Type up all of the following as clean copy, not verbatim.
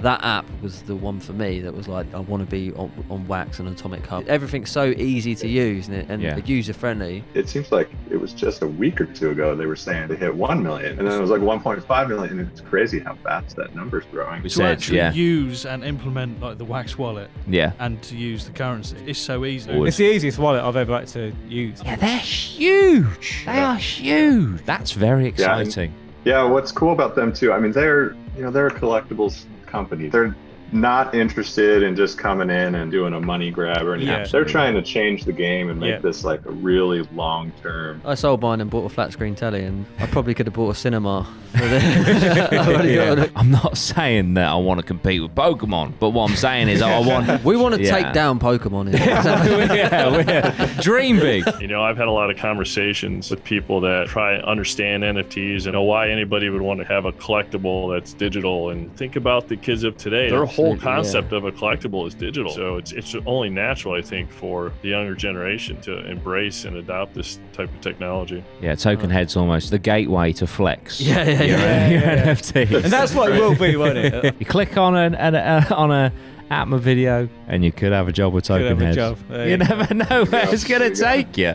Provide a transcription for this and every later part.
that app was the one for me that was like, I want to be on Wax and Atomic Hub. Everything's so easy to use and user friendly. It seems like it was just a week or two ago they were saying they hit 1 million, and then it was like 1.5 million, and it's crazy how fast that number's growing. To actually use and implement like the Wax wallet, and to use the currency, it's so easy. It's the easiest wallet I've ever had to use. Yeah, they're huge. They are huge. That's very exciting. Yeah, what's cool about them too, I mean, they're a collectibles company. They're not interested in just coming in and doing a money grab or anything. They're trying to change the game and make this like a really long term. I sold mine and bought a flat screen telly, and I probably could have bought a cinema for this. I'm not saying that I want to compete with Pokemon, but what I'm saying is we want to take down Pokemon. Dream big. I've had a lot of conversations with people that try and understand NFTs and why anybody would want to have a collectible that's digital. And think about the kids of today. Their whole concept of a collectible is digital. So it's only natural, I think, for the younger generation to embrace and adopt this type of technology. Yeah, TokenHead's almost the gateway to flex. Your NFTs. And that's what it will be, won't it? You click on a APMA video and you could have a job with TokenHead. You never know where it's going to take you.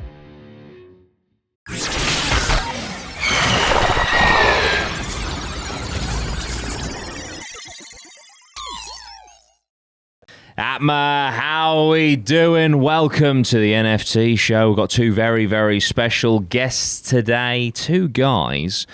APMA, how are we doing? Welcome to the NFT Show. We've got two very, very special guests today. Two guys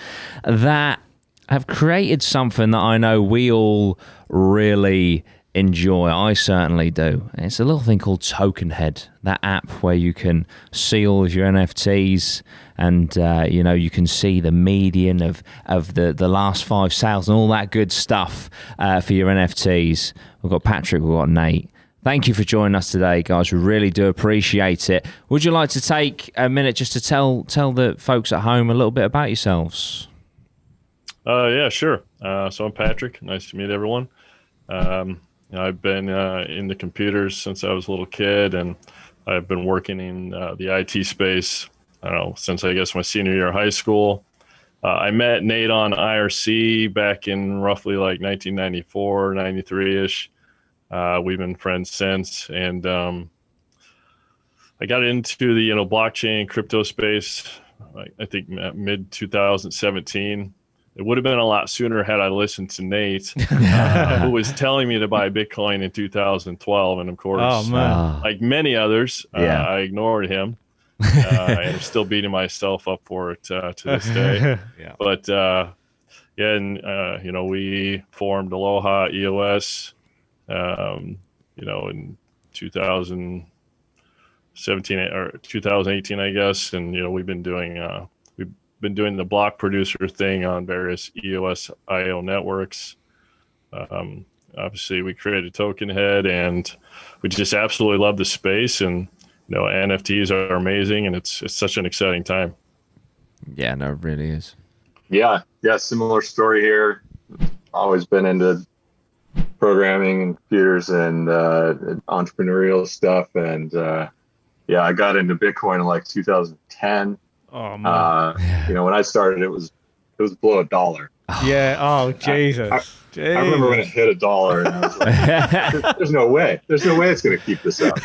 that have created something that I know we all really enjoy. I certainly do. It's a little thing called TokenHead, that app where you can see all of your NFTs and you can see the median of the last 5 sales and all that good stuff for your NFTs. We've got Patrick, we've got Nate. Thank you for joining us today, guys. We really do appreciate it. Would you like to take a minute just to tell the folks at home a little bit about yourselves? Yeah, sure. So I'm Patrick. Nice to meet everyone. I've been in the computers since I was a little kid, and I've been working in the IT space, since I guess my senior year of high school. I met Nate on IRC back in roughly like 1994, 93-ish. We've been friends since, and I got into the blockchain crypto space, I think mid 2017. It would have been a lot sooner had I listened to Nate, who was telling me to buy Bitcoin in 2012, and of course, like many others, I ignored him. And I'm still beating myself up for it to this day. But we formed Aloha EOS, in 2017 or 2018, I guess, and we've been doing the block producer thing on various EOS IO networks. Obviously, we created TokenHead, and we just absolutely love the space, and NFTs are amazing, and it's such an exciting time. Yeah, no, it really is. Yeah, similar story here. Always been into programming and computers and entrepreneurial stuff, and I got into Bitcoin in like 2010. Oh man! When I started, it was below $1. Yeah. Oh Jesus! I remember when it hit $1, and I was like, "There's no way. There's no way it's going to keep this up."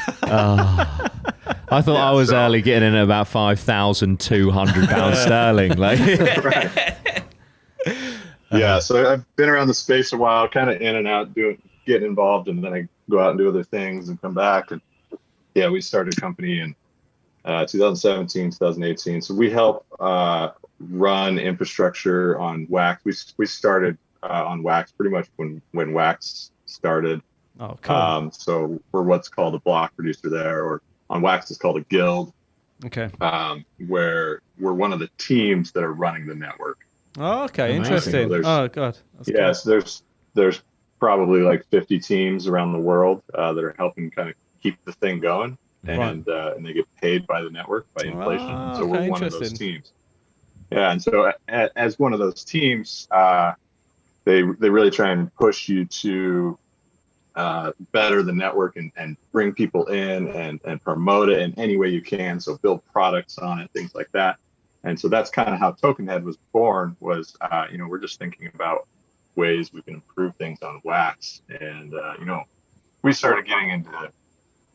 I thought I was early getting in at about £5,200 sterling. Like, yeah. So I've been around the space a while, kind of in and out, getting involved, and then I go out and do other things and come back. And we started a company in 2017, 2018. So we help run infrastructure on Wax. We started on Wax pretty much when Wax started. Oh, cool. So we're what's called a block producer there, or on Wax it's called a guild. Okay. Where we're one of the teams that are running the network. Oh, okay. Interesting. Oh, God. Yes, cool. There's probably like 50 teams around the world that are helping kind of keep the thing going. And they get paid by the network by inflation. So we're one of those teams. Yeah, and so as one of those teams, they really try and push you to better the network and bring people in and promote it in any way you can. So build products on it, things like that. And so that's kind of how TokenHead was born. Was we're just thinking about ways we can improve things on Wax. And we started getting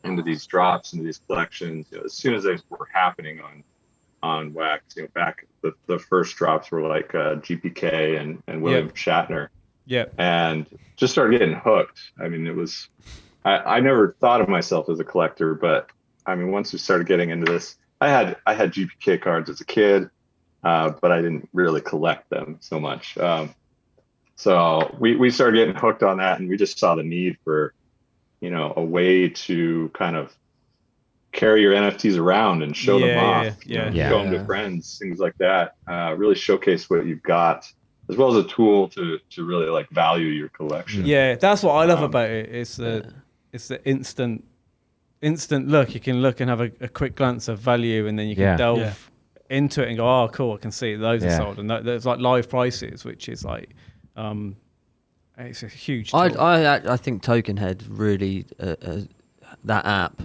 into these drops, into these collections, as soon as they were happening on Wax. Back the first drops were like GPK and William Shatner. Yeah. And just started getting hooked. I mean, it was, I never thought of myself as a collector, but I mean, once we started getting into this, I had GPK cards as a kid, but I didn't really collect them so much. So we started getting hooked on that, and we just saw the need for, a way to kind of carry your NFTs around and show them off, show them to friends, things like that. Really showcase what you've got, as well as a tool to really like value your collection. Yeah, that's what I love about it. It's the instant look. You can look and have a quick glance of value, and then you can delve into it and go, oh, cool, I can see those are sold, and there's like live prices, which is like, it's a huge tool. I think TokenHead really that app.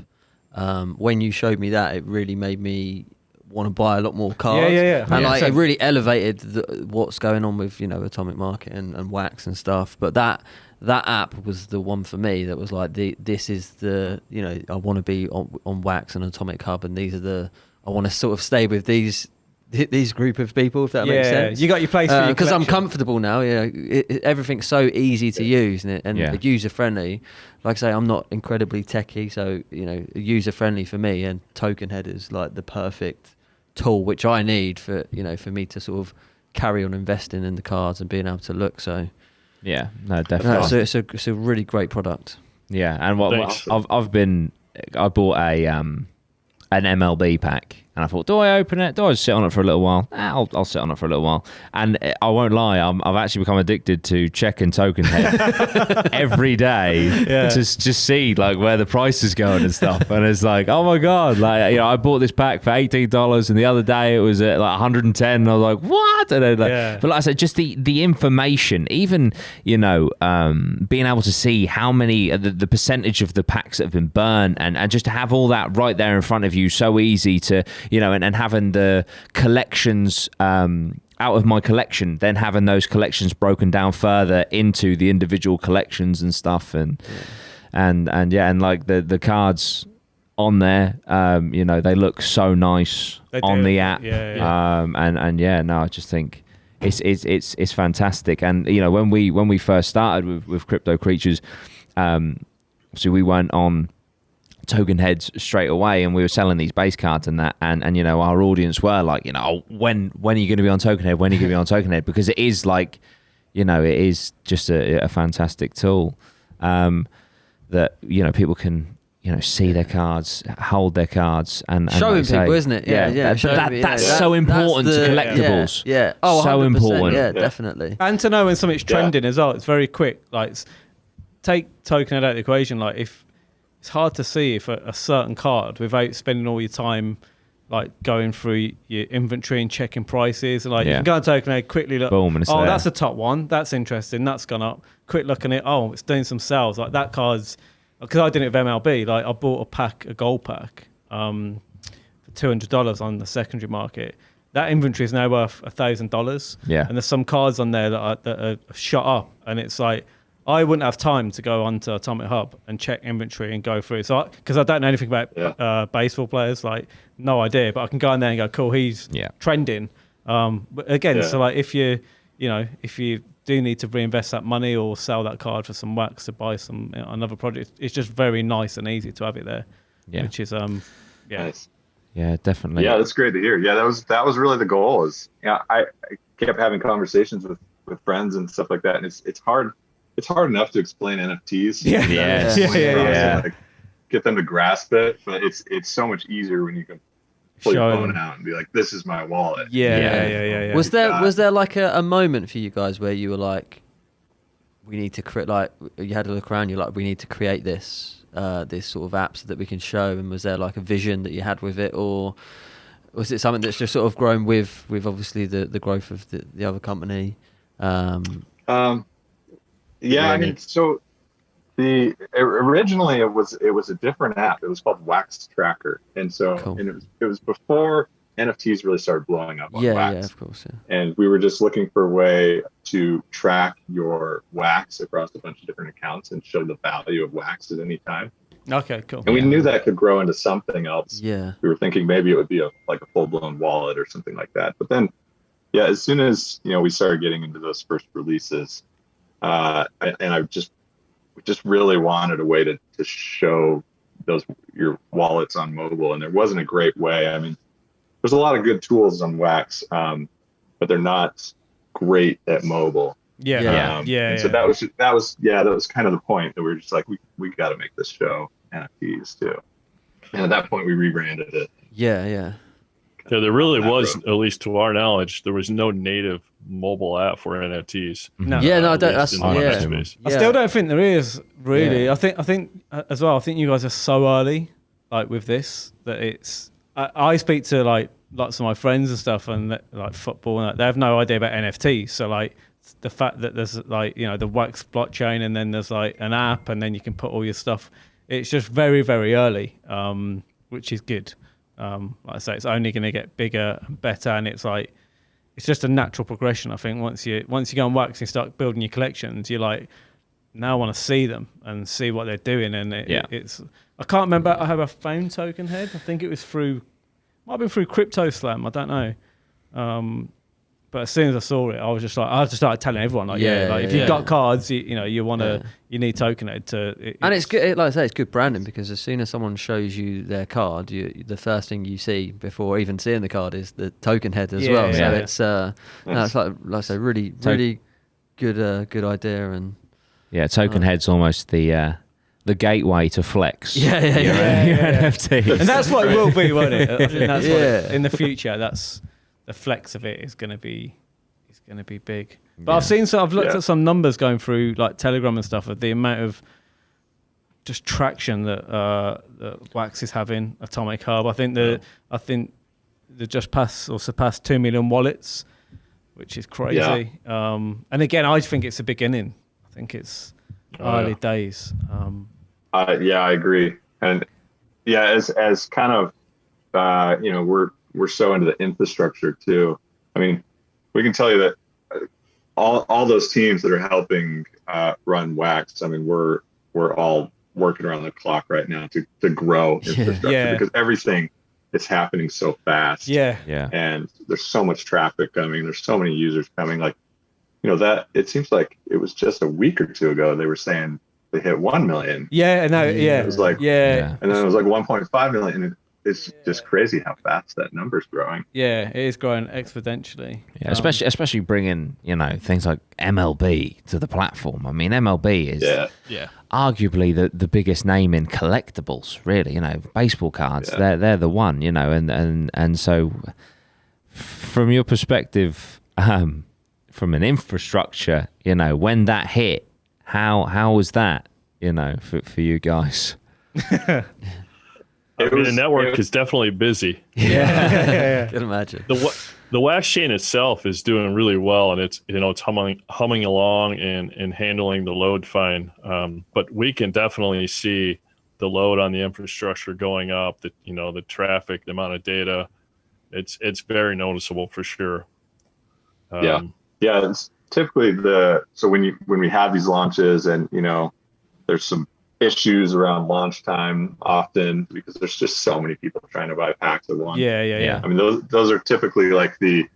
When you showed me that, it really made me want to buy a lot more cards. Yeah. And like, it really elevated what's going on with Atomic Market and Wax and stuff. But that app was the one for me that was like, this is the, I want to be on Wax and Atomic Hub, and I want to sort of stay with these group of people, if that makes sense. You got your place for your because I'm collection. comfortable now. Everything's so easy to use and user friendly. Like I say, I'm not incredibly techy, so user friendly for me, and TokenHead is like the perfect tool which I need for me to sort of carry on investing in the cards and being able to look. So yeah, no, definitely. So it's a really great product. Yeah, and I bought an MLB pack. And I thought, do I open it? Do I just sit on it for a little while? I'll sit on it for a little while. And I won't lie, I've actually become addicted to checking TokenHead every day to just see like where the price is going and stuff. And it's like, oh my God, like I bought this pack for $18, and the other day it was at like 110. And I was like, what? And then, but like I said, just the information, even being able to see how many the percentage of the packs that have been burned, and just to have all that right there in front of you, so easy to. And having the collections out of my collection, then having those collections broken down further into the individual collections and stuff, and like the cards on there, they look so nice on the app, I just think it's fantastic. And when we first started with Crypto Creatures, so we went on TokenHeads straight away, and we were selling these base cards and that, and our audience were like, when are you going to be on TokenHead? When are you going to be on TokenHead? Because it is like, it is just a fantastic tool that people can see their cards, hold their cards, and showing people, isn't it? That's so important to collectibles. Oh, so 100%, important. Yeah, definitely. And to know when something's trending as well. It's very quick. Like, take TokenHead out of the equation. Like, it's hard to see if a certain card, without spending all your time like going through your inventory and checking prices, and like you can go on TokenHead, quickly look, boom, and it's there. That's the top one, that's interesting, that's gone up, quick look at it, it's doing some sales, like that card's, because I did it with MLB, like I bought a gold pack for $200 on the secondary market. That inventory is now worth $1,000, and there's some cards on there that are shot up, and it's like, I wouldn't have time to go onto Atomic Hub and check inventory and go through. So, because I don't know anything about baseball players, like no idea. But I can go in there and go, cool, he's trending. But again, so like if you do need to reinvest that money or sell that card for some wax to buy some another project, it's just very nice and easy to have it there. Which is nice. Yeah, definitely. Yeah, that's great to hear. Yeah, that was really the goal. I kept having conversations with friends and stuff like that, and it's hard. It's hard enough to explain NFTs. Like, get them to grasp it, but it's so much easier when you can pull your phone out and be like, "This is my wallet." Yeah. Was there like a moment for you guys where you were like, "We need to create," like you had to look around, you're like, "We need to create this sort of app so that we can show," and was there like a vision that you had with it, or was it something that's just sort of grown with obviously the growth of the other company? Yeah, I mean, so originally it was a different app. It was called Wax Tracker, and so and it was before NFTs really started blowing up on Yeah, Wax. of course. Yeah. And we were just looking for a way to track your Wax across a bunch of different accounts and show the value of Wax at any time. Okay, cool. And we knew that could grow into something else. Yeah. We were thinking maybe it would be like a full-blown wallet or something like that. But then, yeah, as soon as we started getting into those first releases, we just really wanted a way to show your wallets on mobile, and there wasn't a great way. I mean, there's a lot of good tools on Wax, but they're not great at mobile. Yeah. So that was kind of the point, that we were just like, we got to make this show NFTs too. And at that point, we rebranded it. Yeah. Yeah, there really was, at least to our knowledge, there was no native mobile app for NFTs. No. Yeah, no, I don't. That's I still don't think there is really. Yeah. I think as well. I think you guys are so early, like with this, that it's. I speak to like lots of my friends and stuff, and like football, and they have no idea about NFTs. So like the fact that there's like the Wax blockchain, and then there's like an app, and then you can put all your stuff. It's just very, very early, which is good. Like I say, it's only going to get bigger and better, and it's just a natural progression. I think once you go on Wax and start building your collections, you're like, now I want to see them and see what they're doing. And it's I can't remember. I have a phone TokenHead. I think it was might have been through Crypto Slam. I don't know. But as soon as I saw it, I just started telling everyone if you've got cards, you need TokenHead to. And it's good, like I say, it's good branding, because as soon as someone shows you their card, the first thing you see before even seeing the card is the TokenHead as well. Yeah. So it's like I say, really good idea. And TokenHead's almost the gateway to flex. Yeah. NFTs. And that's what it will be, won't it? I think that's what in the future. That's the flex of it is going to be big. But I've looked at some numbers going through like Telegram and stuff of the amount of just traction that Wax is having. Atomic Hub. I think they just surpassed 2 million wallets, which is crazy. Yeah. And again, I think it's a beginning. I think it's early days. I agree. And as kind of we're so into the infrastructure too. I mean, we can tell you that all those teams that are helping run Wax, I mean, we're all working around the clock right now to grow infrastructure, because everything is happening so fast. Yeah. And there's so much traffic coming. There's so many users coming. Like, that it seems like it was just a week or two ago they were saying they hit 1 million. Yeah. No. Yeah. It was like and then it was like 1.5 million. It's just crazy how fast that number's growing. Yeah, it is growing exponentially. Yeah, especially bringing things like MLB to the platform. I mean, MLB is arguably the biggest name in collectibles. Really, baseball cards. Yeah. They're the one. And so from your perspective, from an infrastructure, when that hit, how was that? For you guys. The network is definitely busy. Yeah. Can imagine. The Wax chain itself is doing really well, and it's humming along and handling the load fine. But we can definitely see the load on the infrastructure going up. The traffic, the amount of data, it's very noticeable for sure. It's typically so when we have these launches, and there's some issues around launch time often, because there's just so many people trying to buy packs at once. Yeah. I mean, those are typically like the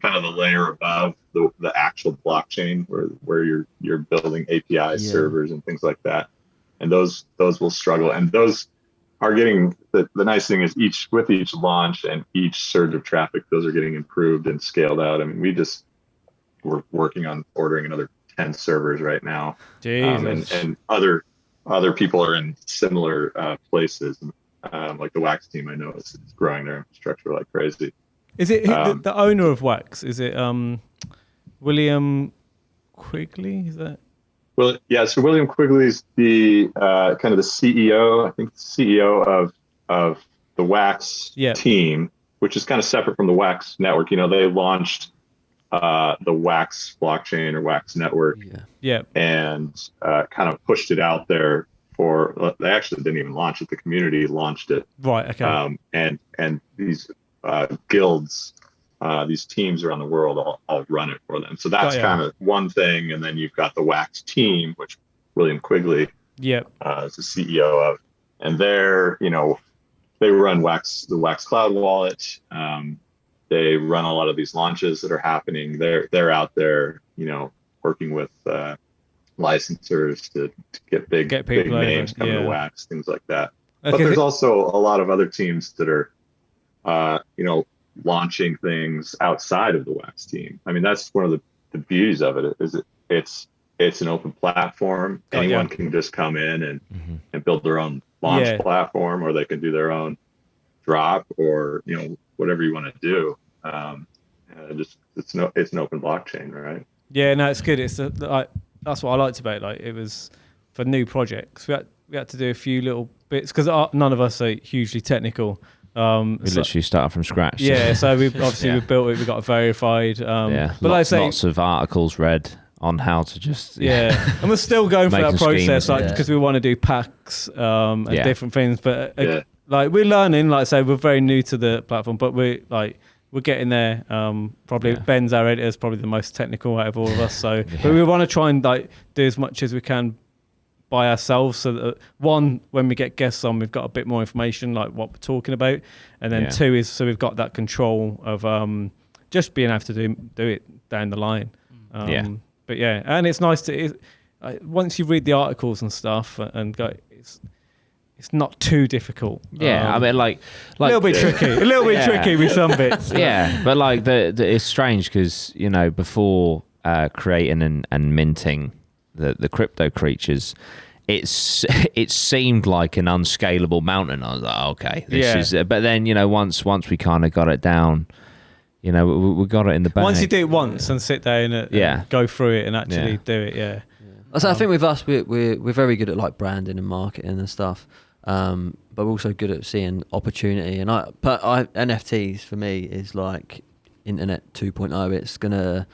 kind of the layer above the actual blockchain where you're building API servers and things like that. And those will struggle. And those are getting the nice thing is with each launch and each surge of traffic, those are getting improved and scaled out. I mean, we're working on ordering another 10 servers right now. And other people are in similar places. Like the Wax team, I know is growing their infrastructure like crazy. Is it the owner of Wax? Is it William Quigley? Is that? Well, yeah. So William Quigley is the kind of the CEO. I think the CEO of the Wax team, which is kind of separate from the Wax network. They launched the Wax blockchain or Wax network, and kind of pushed it out there they actually didn't even launch it. The community launched it. Right. Okay. And these guilds, these teams around the world all run it for them. So that's kind of one thing. And then you've got the Wax team, which William Quigley is the CEO of. And they're, they run the Wax Cloud wallet. They run a lot of these launches that are happening. They're out there, working with licensors to get big names coming to Wax, things like that. Okay. But there's also a lot of other teams that are, launching things outside of the Wax team. I mean, that's one of the beauties of it is it's an open platform. Anyone can just come in and build their own launch platform, or they can do their own drop, or whatever you want to do. It's an open blockchain, right? Yeah, no, it's good. It's that's what I liked about it. Like, it was for new projects. We had to do a few little bits because none of us are hugely technical. We literally started from scratch. Yeah, so we obviously we built it. We got it verified. But lots of articles read on how to just and we're still going through that process, because we want to do packs and different things. But like, we're learning. Like I say, we're very new to the platform, but we're getting there. Probably Ben's our editor, is probably the most technical out of all of us. So, but we want to try and do as much as we can by ourselves, so that one, when we get guests on, we've got a bit more information, like what we're talking about, and then two is so we've got that control of just being able to do it down the line. But and it's nice to once you read the articles and stuff and go, it's not too difficult. I mean, like a little bit tricky, tricky with some bits. But like it's strange because before creating and minting the crypto creatures, it seemed like an unscalable mountain. I was like, okay, this is. But then once we kind of got it down, we got it in the bag. Once you do it once and sit down and go through it and actually do it, So I think with us, we're very good at like branding and marketing and stuff, but we're also good at seeing opportunity. And NFTs for me is like Internet 2.0. It's gonna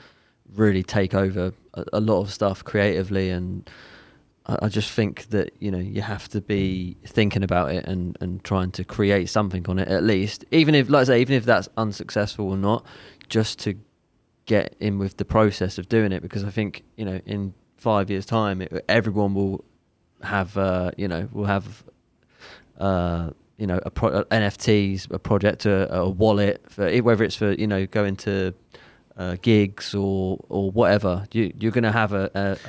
really take over a lot of stuff creatively, and I just think that you have to be thinking about it and trying to create something on it, at least, even if that's unsuccessful or not, just to get in with the process of doing it. Because I think in 5 years' time, everyone will have NFTs, a project, a wallet, for whether it's for going to gigs or whatever. You're going to have that's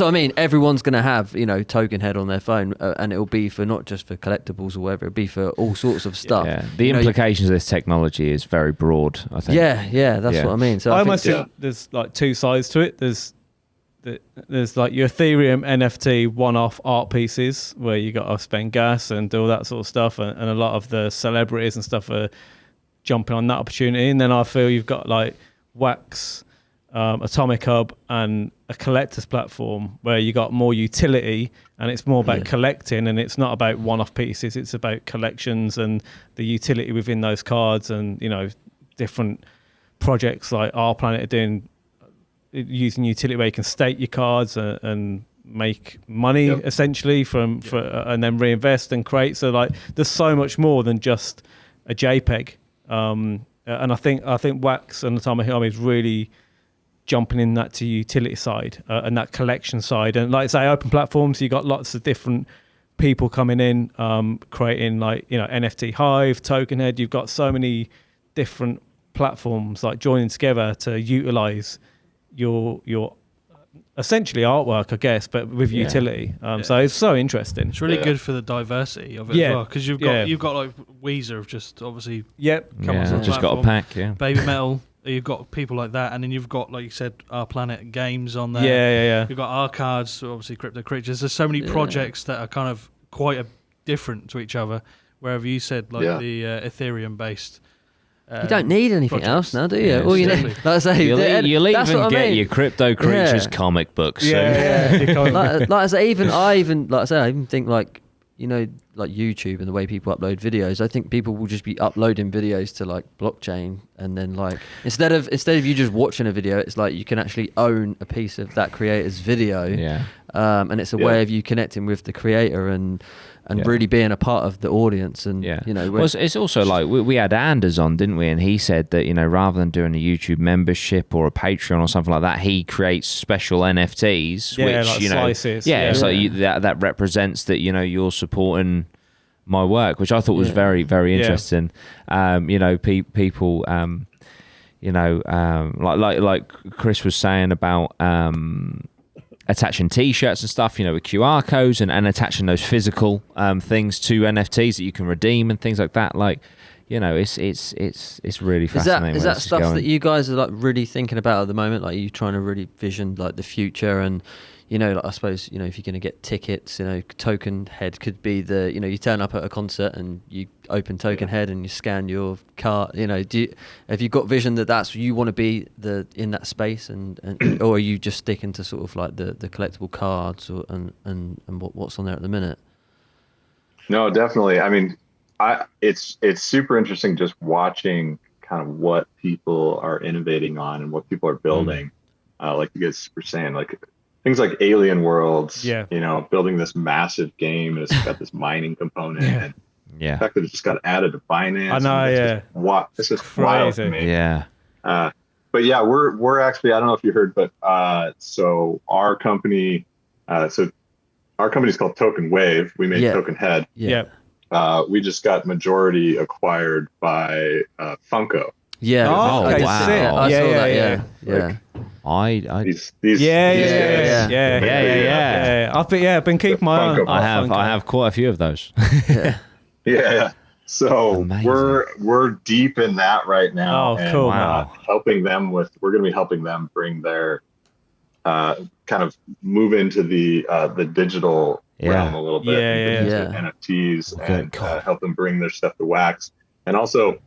what I mean. Everyone's going to have TokenHead on their phone, and it'll be for not just for collectibles or whatever. It'll be for all sorts of stuff. The implications of this technology is very broad, I think. That's what I mean. So I almost think there's like two sides to it. There's like your Ethereum NFT one-off art pieces where you got to spend gas and do all that sort of stuff, and a lot of the celebrities and stuff are jumping on that opportunity. And then I feel you've got like Wax, Atomic Hub, and a collector's platform where you got more utility, and it's more about collecting, and it's not about one-off pieces. It's about collections and the utility within those cards, and different projects like Our Planet are using utility where you can stake your cards and make money essentially and then reinvest and create. So like, there's so much more than just a JPEG. And I think Wax and Atomic Hub is really jumping in that to utility side and that collection side. And like I say, open platforms, you got lots of different people coming in, creating like NFT Hive, TokenHead. You've got so many different platforms like joining together to utilize your essentially artwork, I guess, but with utility. So it's so interesting. It's really good for the diversity of it as well, because you've got like Weezer have just obviously come on just got a pack, Baby Metal. You've got people like that, and then you've got, like you said, Our Planet Games on there. You've got our cards, obviously Crypto Creatures. There's so many projects that are kind of quite different to each other. Wherever you said like the Ethereum based. You don't need anything else now, do you? Yeah, all you need, like I say, you'll even get your Crypto Creatures comic books. Like I say, I even think like YouTube and the way people upload videos. I think people will just be uploading videos to like blockchain, and then like instead of you just watching a video, it's like you can actually own a piece of that creator's video. and it's a way of you connecting with the creator and really being a part of the audience. And well, it's also like we had Anders on, didn't we? And he said that rather than doing a YouTube membership or a Patreon or something like that, he creates special NFTs, which like slices. That represents that you're supporting my work, which I thought was very, very interesting. People like Chris was saying about attaching T-shirts and stuff, with QR codes and attaching those physical things to NFTs that you can redeem and things like that. Like, it's really fascinating. Is that stuff that you guys are like really thinking about at the moment? Like, are you trying to really vision like the future? And like, I suppose if you're going to get tickets, TokenHead could be the you turn up at a concert and you open TokenHead and you scan your card. Have you got vision that's you want to be in that space, and or are you just sticking to sort of like the collectible cards and what's on there at the minute? No, definitely. I mean, it's super interesting just watching kind of what people are innovating on and what people are building. Like you guys were saying, like things like Alien Worlds, building this massive game, and it's got this mining component. And the fact that it just got added to Binance. I know, This is wild to me. Yeah. But yeah, we're actually, I don't know if you heard, but so our company, our company is called Token Wave. We made TokenHead. We just got majority acquired by Funko. Yeah. Oh, okay. Wow. I saw that. Yeah. I've been keeping my eye. I have quite a few of those. Yeah. So amazing. we're deep in that right now. Oh, cool. Wow. We're going to be helping them bring their kind of move into the digital realm a little bit. NFTs and help them bring their stuff to wax. And also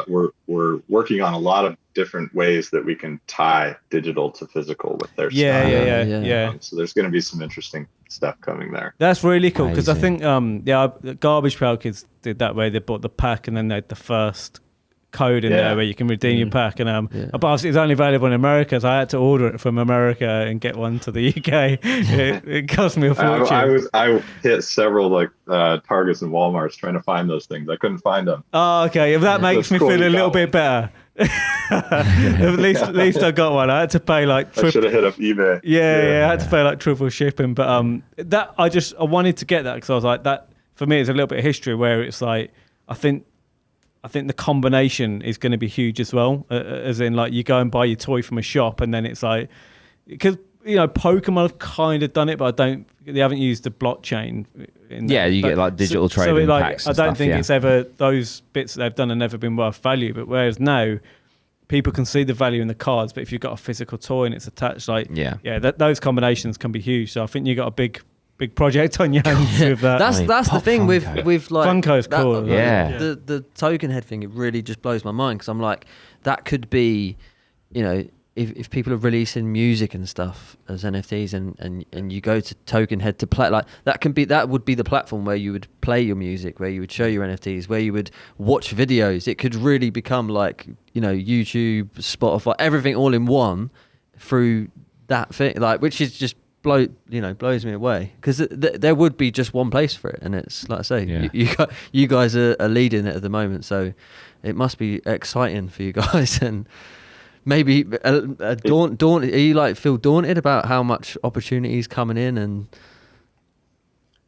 we're working on a lot of different ways that we can tie digital to physical with their stuff. So there's going to be some interesting stuff coming there. That's really cool, because I think Garbage Pail Kids did that way. They bought the pack and then they had the first code in there where you can redeem your pack, and but it's only available in America, so I had to order it from America and get one to the UK. it cost me a fortune. I hit several Targets and Walmarts trying to find those things. I couldn't find them. Oh, okay. If that makes me feel a little bit better. at least I got one. I had to pay like I should have hit up eBay. I had to pay like triple shipping, but that I wanted to get that because I was like, that for me is a little bit of history where it's like I think the combination is going to be huge as well, as in like you go and buy your toy from a shop and then it's like, because Pokemon have kind of done it, but they haven't used the blockchain. You get like digital trading packs. I don't think it's ever, those bits that they've done have never been worth value. But whereas now, people can see the value in the cards, but if you've got a physical toy and it's attached, those combinations can be huge. So I think you got a big project on your hands with that. That's the thing with like Funko's cool. The TokenHead thing, it really just blows my mind, because I'm like, that could be, if people are releasing music and stuff as NFTs and you go to TokenHead to play, like that would be the platform where you would play your music, where you would show your NFTs, where you would watch videos. It could really become like, YouTube, Spotify, everything all in one through that thing, like, which is just blows me away, because there would be just one place for it, and it's like I say, you guys are leading it at the moment, so it must be exciting for you guys. And maybe daunted. Are you like feel daunted about how much opportunity is coming in? And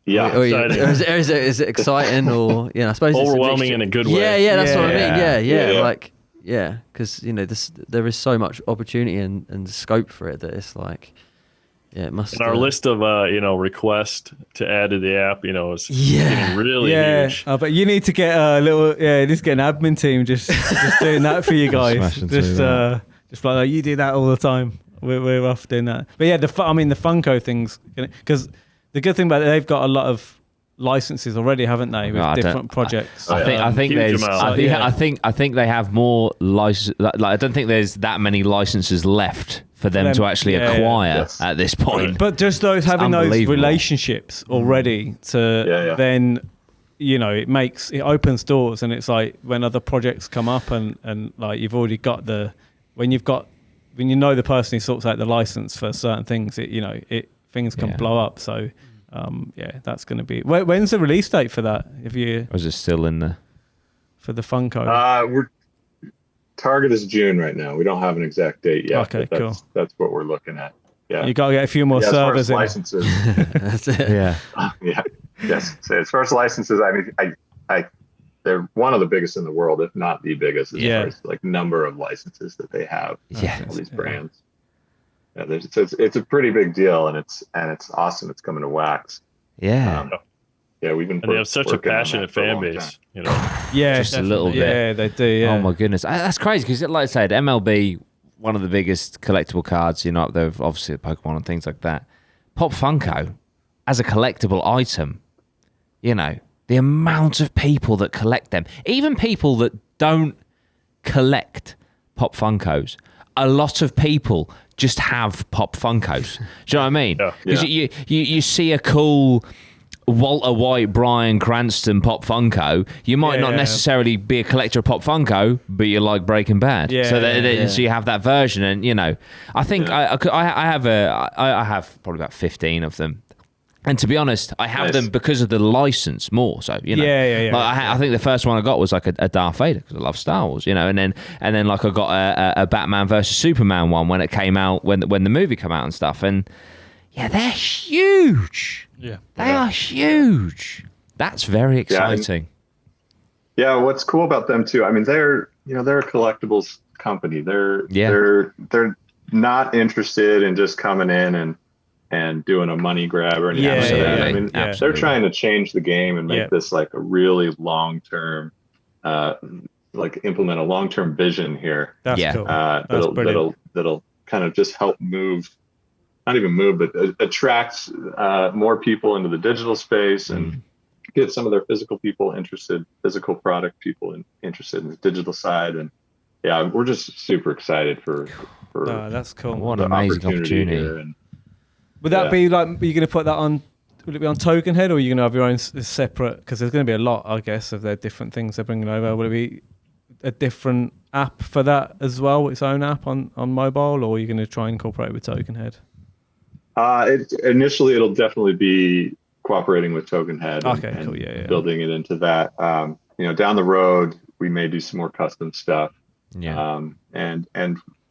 is it exciting, or I suppose overwhelming in a good way? That's what I mean. Because there is so much opportunity and scope for it that it's like. Yeah, it must. And our list of requests to add to the app, is getting really huge. But you need to get a little, just get an admin team just doing that for you guys. Just like you do that all the time. We're off doing that. But the Funko things, because the good thing about it, they've got a lot of licenses already, haven't they, with different projects? I think they have more licenses. Like, I don't think there's that many licenses left for them to actually acquire at this point. But just having those relationships already to then, it opens doors, and it's like when other projects come up and like you've already got when you know the person who sorts out the license for certain things, it things can blow up. So that's going to be. When's the release date for that? Or is it still in the for the Funko? We're target is June right now. We don't have an exact date yet. Okay, cool. That's what we're looking at. Yeah, you got to get a few more servers in. Licenses. That's it. Yeah. Yes. So as far as licenses, I mean, they're one of the biggest in the world, if not the biggest, as far as like number of licenses that they have. All these brands. Yeah, it's a pretty big deal, and it's awesome. It's coming to Wax. Yeah. We've been. And they have such a passionate fan base, you know. Yeah, just a little bit. Yeah, they do. Yeah. Oh my goodness, that's crazy because, like I said, MLB, one of the biggest collectible cards. You know, up there, obviously Pokemon and things like that. Pop Funko, as a collectible item, you know, the amount of people that collect them, even people that don't collect Pop Funkos, a lot of people just have Pop Funkos. Do you know what I mean? Because you see a cool Walter White, Bryan Cranston Pop Funko, you might not necessarily be a collector of Pop Funko, but you like Breaking Bad. So you have that version, and you know, I think I have probably about 15 of them. And to be honest, I have them because of the license more. So you know, like, I think the first one I got was like a Darth Vader because I love Star Wars, you know. And then like I got a Batman versus Superman one when it came out, when the movie came out and stuff. And they're huge. Yeah, they are huge. That's very exciting. Yeah, what's cool about them too? I mean, they're a collectibles company. They're not interested in just coming in and doing a money grab or anything like that. I mean, they're trying to change the game and make this like a really long-term, like implement a long-term vision here. That's cool. That'll kind of just help move, not even move, but attract more people into the digital space and get some of their physical product people interested in the digital side. And we're just super excited for that's cool. What an amazing opportunity. Would that be like, are you going to put that on, will it be on TokenHead, or are you going to have your own separate, because there's going to be a lot, I guess, of their different things they're bringing over. Will it be a different app for that as well, its own app on mobile, or are you going to try and incorporate it with TokenHead? Initially, it'll definitely be cooperating with TokenHead and building it into that. Down the road, we may do some more custom stuff. And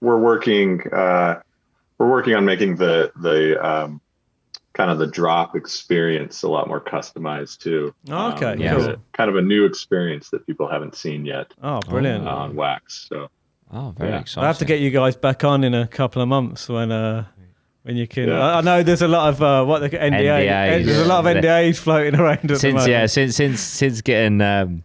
we're working on making the kind of the drop experience a lot more customized too. Okay, cool. Kind of a new experience that people haven't seen yet. Oh, brilliant. On Wax. So. Oh, very exciting. I have to get you guys back on in a couple of months when you can. I know there's a lot of NDAs. There's a lot of NDAs floating around at the moment. Since getting.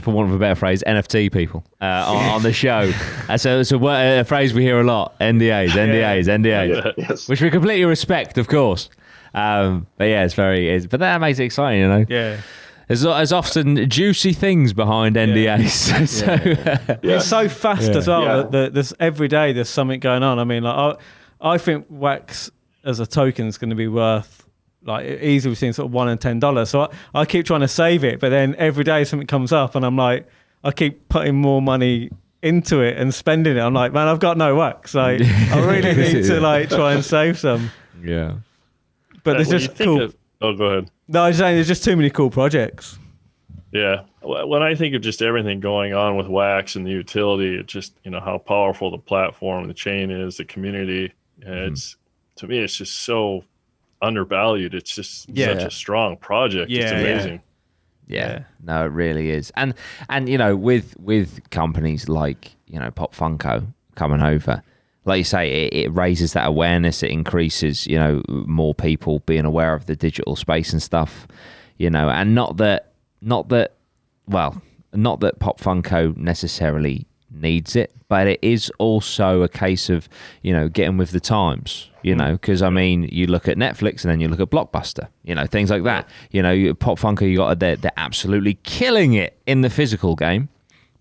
For want of a better phrase, NFT people on the show. So it's a phrase we hear a lot: NDAs, yes. Which we completely respect, of course. But but that makes it exciting, you know. Yeah. There's often juicy things behind NDAs. It's so fast as well. That there's every day there's something going on. I mean, like I think Wax as a token is going to be worth. Like easily between sort of $1 and $10. So I keep trying to save it, but then every day something comes up and I'm like, I keep putting more money into it and spending it. I'm like, man, I've got no Wax. Like, I really need to like try and save some. Yeah. But there's just cool. Go ahead. No, I was saying there's just too many cool projects. Yeah. When I think of just everything going on with Wax and the utility, it's just, how powerful the platform, the chain is, the community. To me, it's just so undervalued. It's just such a strong project. It's amazing. Yeah. No, it really is. And with companies like Pop Funko coming over, like you say, it raises that awareness. It increases more people being aware of the digital space and stuff. And not that Pop Funko necessarily needs it, but it is also a case of getting with the times, because I mean, you look at Netflix and then you look at Blockbuster, things like that. Pop Funko, they're absolutely killing it in the physical game,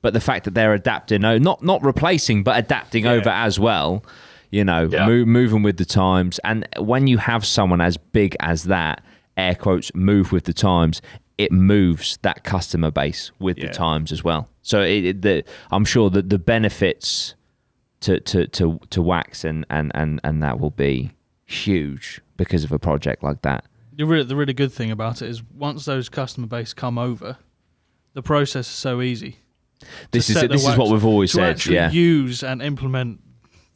but the fact that they're adapting, not replacing, but adapting over as well, moving with the times. And when you have someone as big as that, air quotes, move with the times, it moves that customer base with the times as well. So I'm sure that the benefits to Wax and that will be huge because of a project like that. The really good thing about it is once those customer base come over, the process is so easy. This is what we've always said. To actually use and implement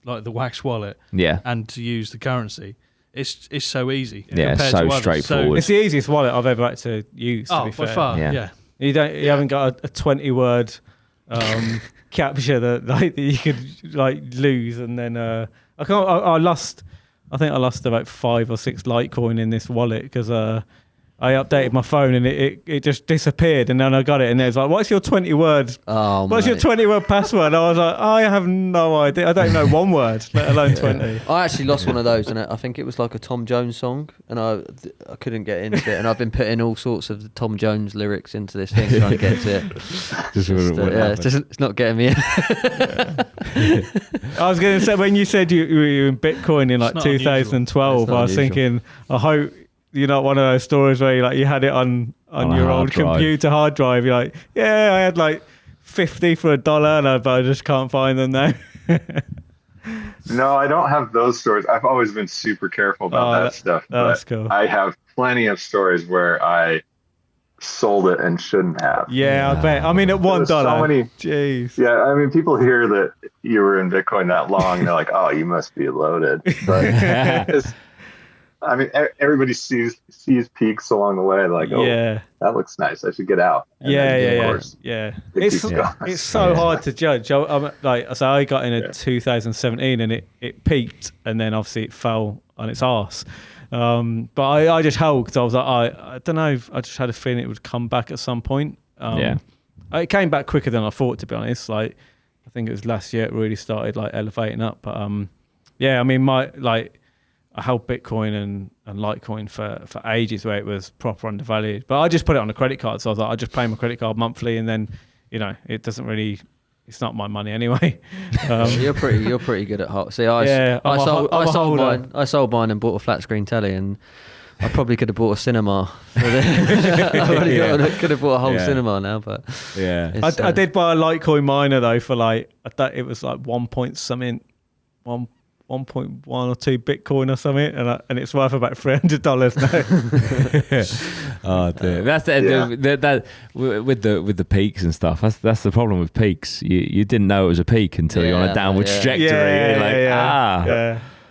like the Wax wallet, and to use the currency, it's so easy. Yeah, so straightforward. So it's the easiest wallet I've ever had to use. To be fair. By far, yeah. You haven't got a 20-word capture that you could like lose, and then I lost about 5 or 6 Litecoin in this wallet because I updated my phone and it just disappeared, and then I got it and it was like, what's your 20-word what's your 20-word password? And I was like, I have no idea. I don't know one word, let alone 20. I actually lost one of those, and I think it was like a Tom Jones song, and I couldn't get into it, and I've been putting all sorts of Tom Jones lyrics into this thing trying to get to it. It's not getting me in. I was going to say, when you said you were in Bitcoin in like 2012, I was thinking, I hope you're not one of those stories where you had it on your old computer hard drive. You're like, yeah, I had like 50 for $1, but I just can't find them now. No, I don't have those stories. I've always been super careful about that stuff. That's cool. I have plenty of stories where I sold it and shouldn't have. Yeah, I bet. I mean, at $1. So many. Jeez. Yeah, I mean, people hear that you were in Bitcoin that long, and they're like, "Oh, you must be loaded." But I mean, everybody sees peaks along the way. Like, oh, that looks nice. I should get out. And It's so hard to judge. I got in in 2017, and it peaked, and then obviously it fell on its arse. But I just held because I was like, I don't know. I just had a feeling it would come back at some point. It came back quicker than I thought, to be honest. Like, I think it was last year it really started like elevating up. But I mean, I held Bitcoin and Litecoin for ages where it was proper undervalued. But I just put it on a credit card. So I was like, I just pay my credit card monthly, and then, it doesn't really, it's not my money anyway. You're pretty good at hot. See, I sold mine and bought a flat screen telly, and I probably could have bought a cinema. I could have bought a whole cinema now, but I did buy a Litecoin miner though for it was like 1.1 or 2 Bitcoin or something, and it's worth about $300 now. Oh dear, that's that with the peaks and stuff. That's the problem with peaks. You didn't know it was a peak until you're on a downward trajectory.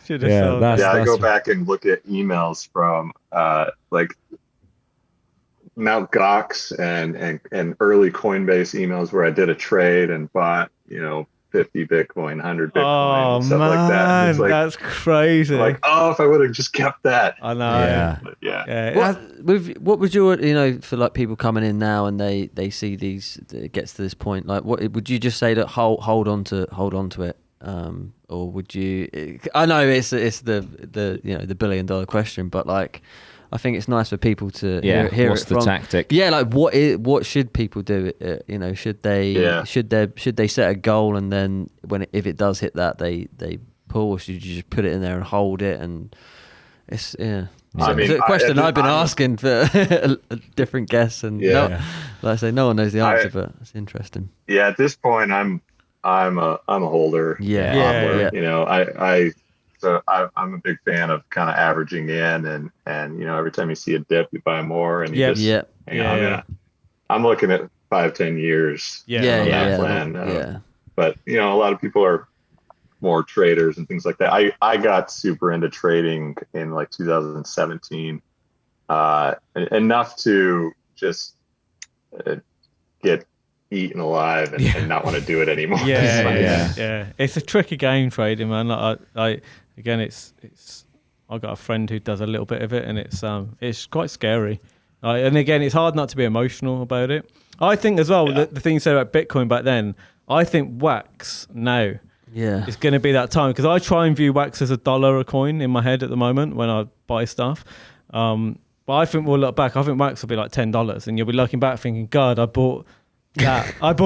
Should have sold. I go back and look at emails from like Mt. Gox and early Coinbase emails where I did a trade and bought 50 Bitcoin, 100 Bitcoin, stuff like that. It's like, that's crazy. Like, if I would have just kept that. I know. What would your, for like people coming in now and they see these, it gets to this point, like what would you just say that hold on to it? Or would you, I know it's the $1 billion question, but like, I think it's nice for people to hear what's it the from. tactic? Yeah, like what should people do? Should they set a goal, and then if it does hit that, they pull, or should you just put it in there and hold it? And it's it's a question I've been asking for different guests, and like I say, no one knows the answer, but it's interesting. Yeah, at this point, I'm a holder. So I'm a big fan of kind of averaging in, and every time you see a dip, you buy more, and I'm looking at 5-10 years. Plan. But a lot of people are more traders and things like that. I got super into trading in like 2017, enough to just get eaten alive and not want to do it anymore. It's a tricky game, trading, man. Again, it's I got a friend who does a little bit of it, and it's quite scary. And again, it's hard not to be emotional about it. I think as well, the thing you said about Bitcoin back then, I think Wax now is going to be that time, because I try and view Wax as $1 a coin in my head at the moment when I buy stuff. But I think we'll look back. I think Wax will be like $10, and you'll be looking back thinking, God, I bought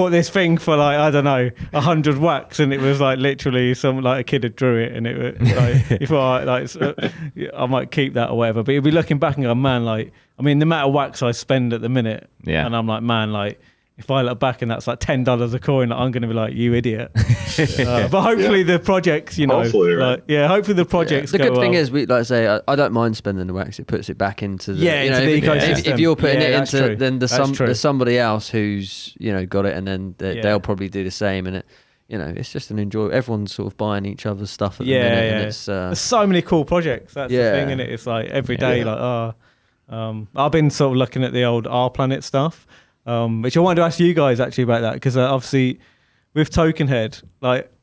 this thing for like, I don't know, 100 Wax, and it was like literally a kid had drew it, and it was like, if I might keep that or whatever. But you'll be looking back and go, man, like, I mean, the amount of Wax I spend at the minute, and I'm like, man, like, if I look back and that's like $10 a coin, I'm going to be like, you idiot. But hopefully the projects, hopefully, right? Hopefully the projects. The good thing is, like I say, I don't mind spending the wax. It puts it back into the into the ecosystem. If you're putting it into, true. then there's somebody else who's got it, and then they'll probably do the same, and it. It's just an enjoy. Everyone's sort of buying each other's stuff at the minute. And it's, there's so many cool projects. That's the thing, and it's like every day, I've been sort of looking at the old Our Planet stuff, which I wanted to ask you guys actually about that, because obviously with TokenHead,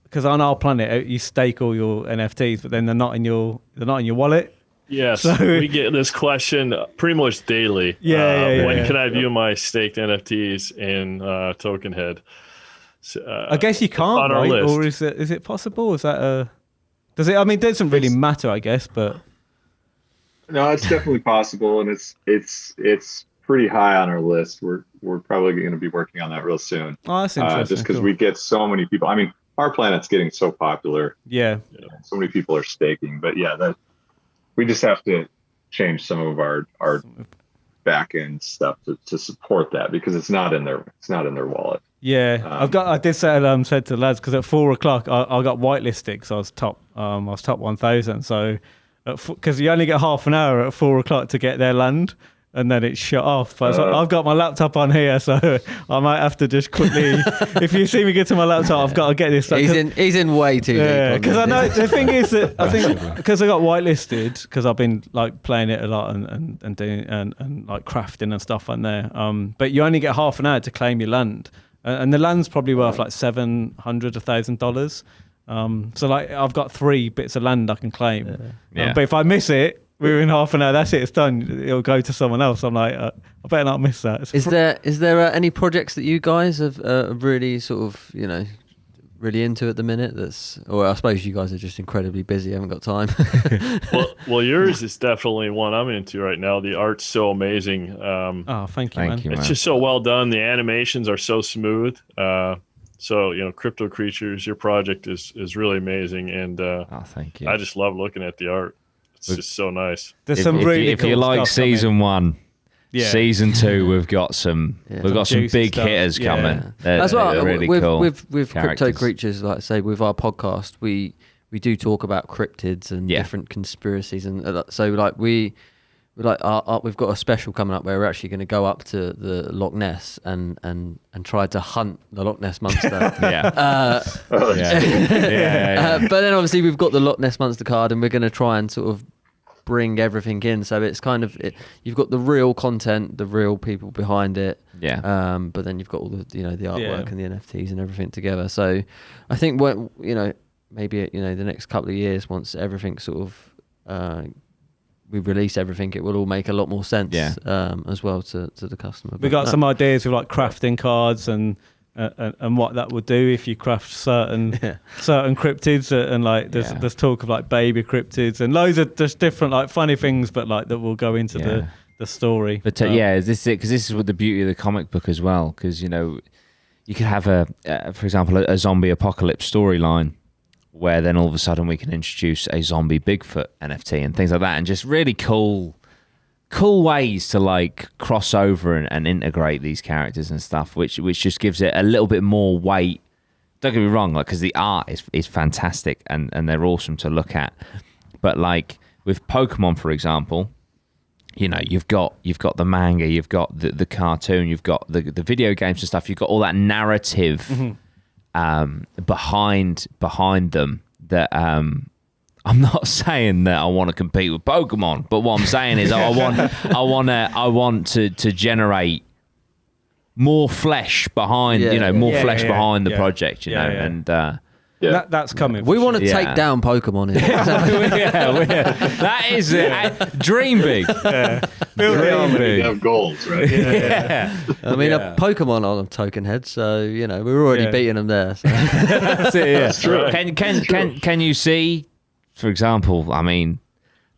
because on Our Planet you stake all your NFTs, but then they're not in your wallet. Yes, so we get this question pretty much daily. When can I view my staked NFTs in TokenHead? I guess you can't, right? Or is it possible? Is that does it? I mean, it doesn't really matter, I guess, but no, it's definitely possible, and it's pretty high on our list. We're probably going to be working on that real soon. Oh, that's interesting. Just because we get so many people. I mean, Our Planet's getting so popular. Yeah, so many people are staking, but that we just have to change some of our back end stuff to support that, because it's not in their wallet. Yeah, I did say said to the lads, because at 4:00 I got whitelisted because I was top 1,000. So because you only get half an hour at 4:00 to get their land, and then it's shut off. But I've got my laptop on here, so I might have to just quickly. If you see me get to my laptop, I've got to get this. He's in way too deep. Because I know the thing is that I think because I got whitelisted, because I've been playing it a lot and doing and crafting and stuff on there. But you only get half an hour to claim your land. And the land's probably worth $700, $1,000. So I've got 3 bits of land I can claim. But if I miss it within half an hour, that's it. It's done. It'll go to someone else. I'm like, I better not miss that. Is there any projects that you guys have really sort of really into at the minute? Or I suppose you guys are just incredibly busy, haven't got time. well, yours is definitely one I'm into right now. The art's so amazing. Thank you, man. It's just so well done. The animations are so smooth. So Crypto Creatures, your project is really amazing, and thank you. I just love looking at the art. It's just so nice. There's some really if you like season 1. Yeah. Season 2, we've got some some big stuff. Hitters coming. That's what really with, cool with Crypto Creatures, like I say, with our podcast, we do talk about cryptids and different conspiracies, and so we've got a special coming up where we're actually going to go up to the Loch Ness and try to hunt the Loch Ness monster. But then obviously we've got the Loch Ness monster card, and we're going to try and sort of bring everything in, so it's kind of you've got the real content, the real people behind it, but then you've got all the the artwork and the NFTs and everything together. So I think when maybe the next couple of years, once everything sort of we release everything, it will all make a lot more sense as well to the customer. We got some ideas with crafting cards and what that would do if you craft certain cryptids, and there's talk of baby cryptids and loads of just different funny things, but that will go into the story. But is this it? Because this is what the beauty of the comic book as well. Because you could have for example, a zombie apocalypse storyline, where then all of a sudden we can introduce a zombie Bigfoot NFT and things like that, and just really cool ways to cross over and integrate these characters and stuff, which just gives it a little bit more weight. Don't get me wrong, because the art is fantastic and they're awesome to look at. But with Pokemon, for example, you've got the manga, you've got the cartoon, you've got the video games and stuff. You've got all that narrative behind them that I'm not saying that I want to compete with Pokemon, but what I'm saying is I want to generate more flesh behind behind the project, and that's coming. We want to take down Pokemon. That is dream big. Dream big. Have goals, right? I mean, a Pokemon on a TokenHead, so we're already beating them there. So. That's it. Yeah. That's true. Can you see? For example, I mean,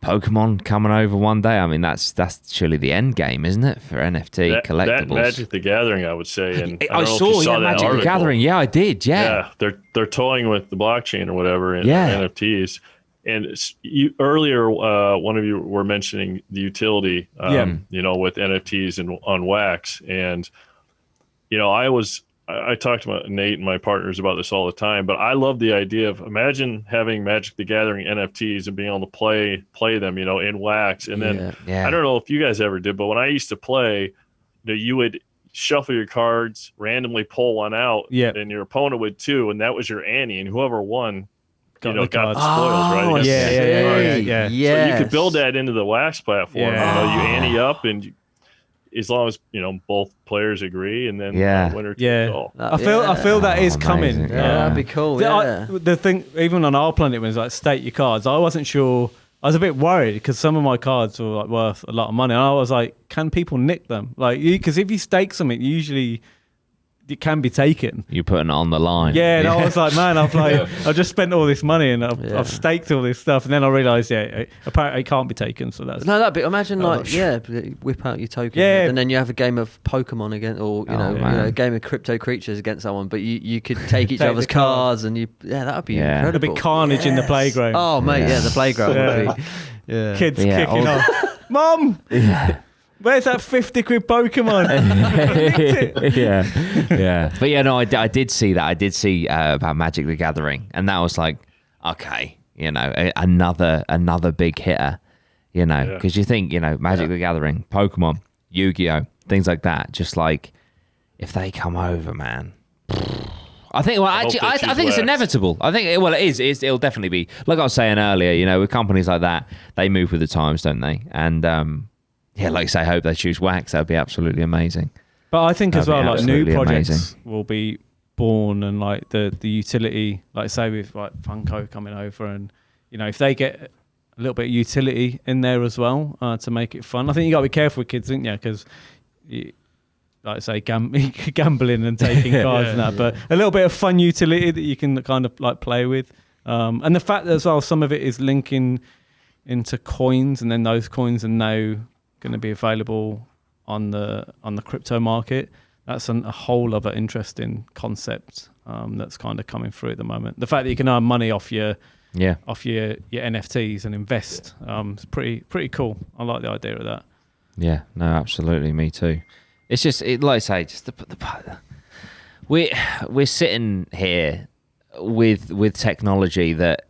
Pokemon coming over one day. I mean, that's surely the end game, isn't it, for NFT collectibles? That Magic the Gathering, I would say. And I saw Magic the Gathering. Yeah, I did. Yeah, they're toying with the blockchain or whatever in NFTs. And earlier, one of you were mentioning the utility, with NFTs and on Wax, and I talk to Nate and my partners about this all the time, but I love the idea of imagine having Magic the Gathering NFTs and being able to play them, in wax. And then I don't know if you guys ever did, but when I used to play, you would shuffle your cards, randomly pull one out, and your opponent would too, and that was your ante, and whoever won got the spoils, right? Yeah. So you could build that into the wax platform. You ante up, and as long as both players agree, and then winner takes all. I feel that is coming. Yeah, that'd be cool. The thing, even on our planet, when it's like stake your cards, I wasn't sure. I was a bit worried because some of my cards were like worth a lot of money, and I was like, can people nick them? Like, because if you stake something, usually it can be taken. You're putting it on the line. Yeah, and I was like, man, I've just spent all this money and I've staked all this stuff, and then I realised, apparently it can't be taken. So that's that'd be. Imagine whip out your token, and then you have a game of Pokemon again, or a game of crypto creatures against someone, but you could take each other's cards, and that'd be incredible. A bit carnage in the playground. Oh mate, the playground would be. Kids kicking off. Mom. Where's that 50 quid Pokemon? But I did see that. I did see about Magic the Gathering, and that was like, okay, another big hitter, because you think, Magic the Gathering, Pokemon, Yu-Gi-Oh, things like that. Just like, if they come over, man. I think. Well, actually, I think it's inevitable. I think. It is. It'll definitely be. Like I was saying earlier, with companies like that, they move with the times, don't they? And like you say, I hope they choose wax. That would be absolutely amazing. But I think as well, like new projects will be born, and like the utility, like say with like Funko coming over, and if they get a little bit of utility in there as well to make it fun. I think you got to be careful with kids, don't you? Because like I say, gambling and taking cards and that, but a little bit of fun utility that you can kind of like play with, and the fact that as well some of it is linking into coins, and then those coins are now going to be available on the crypto market. That's a whole other interesting concept that's kind of coming through at the moment. The fact that you can earn money off your NFTs and invest is pretty cool. I like the idea of that. Yeah, no, absolutely, me too. It's just like I say, just we're sitting here with technology that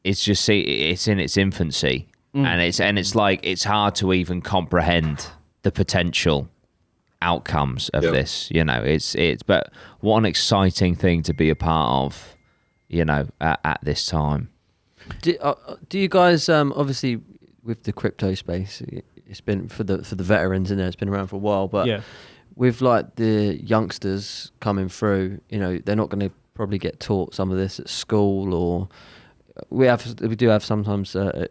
it's in its infancy. And it's like it's hard to even comprehend the potential outcomes of this. But what an exciting thing to be a part of, at this time. Do you guys obviously with the crypto space, it's been for the veterans in there, it's been around for a while, but with like the youngsters coming through, they're not going to probably get taught some of this at school, or we do have sometimes a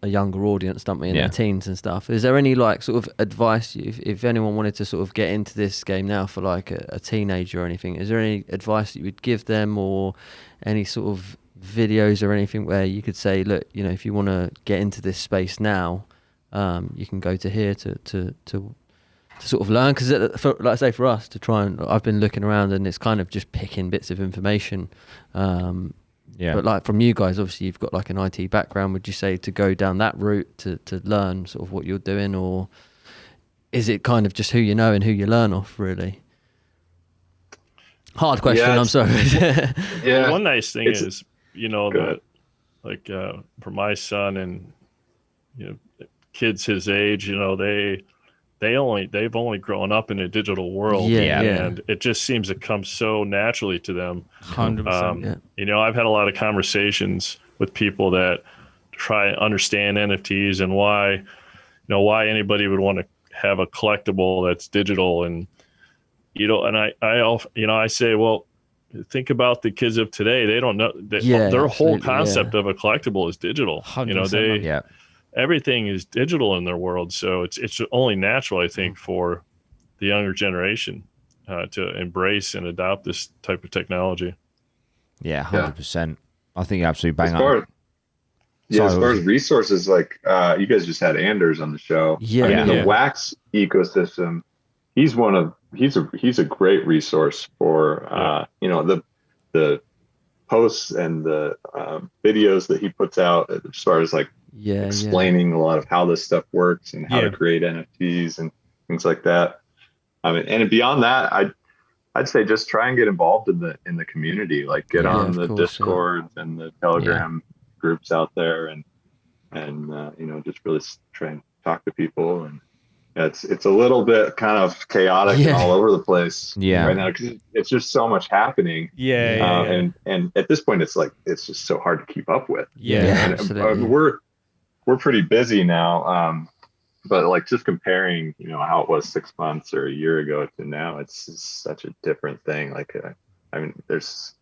younger audience, don't we, in their teens and stuff. Is there any like sort of advice if anyone wanted to sort of get into this game now for like a teenager or anything? Is there any advice that you would give them, or any sort of videos or anything where you could say, look, if you want to get into this space now, you can go to here to sort of learn? Because like I say, for us to try and, I've been looking around and it's kind of just picking bits of information. But like from you guys, obviously you've got like an IT background. Would you say to go down that route to learn sort of what you're doing, or is it kind of just who you know and who you learn off, really? Hard question. I'm sorry. One nice thing is, that like for my son and kids his age, they've only grown up in a digital world, and it just seems to come so naturally to them. 100%. I've had a lot of conversations with people that try to understand NFTs and why anybody would want to have a collectible that's digital, and I say, well, think about the kids of today. They don't know their whole concept of a collectible is digital. 100%. Everything is digital in their world, so it's only natural, I think, for the younger generation to embrace and adopt this type of technology. 100%. I think you're absolutely bang on. As far as resources, like you guys just had Anders on the show. The Wax ecosystem, he's a great resource for the posts and the videos that he puts out as far as like explaining a lot of how this stuff works and how to create NFTs and things like that. I mean, and beyond that, I'd say just try and get involved in the community, like get on the Discords and the Telegram groups out there, and just really try and talk to people. And it's a little bit kind of chaotic and all over the place right now, because it's just so much happening. And at this point, it's just so hard to keep up with. And we're pretty busy now. But like just comparing, how it was 6 months or a year ago to now, it's just such a different thing. Like, there's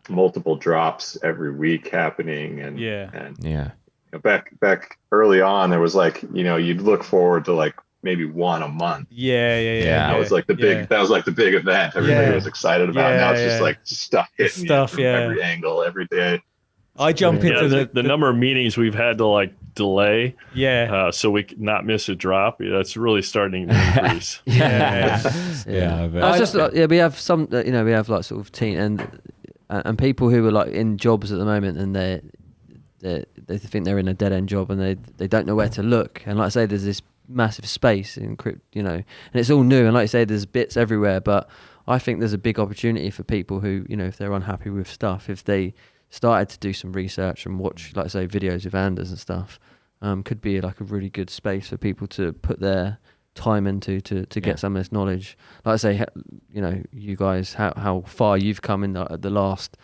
multiple drops every week happening, and back early on, there was like, you'd look forward to like maybe one a month. That was like the big event everybody was excited about. Now it's just like stuff hitting you from every angle every day. I jump into the number of meetings we've had to like delay, so we could not miss a drop. That's really starting to increase. We have some, we have like sort of team and people who are like in jobs at the moment, and they think they're in a dead end job, and they don't know where to look. And like I say, there's this massive space in crypto, and it's all new. And like I say, there's bits everywhere, but I think there's a big opportunity for people who, if they're unhappy with stuff, if they started to do some research and watch, like I say, videos of Anders and stuff, could be like a really good space for people to put their time into to get some of this knowledge. Like I say, you guys, how far you've come in the last,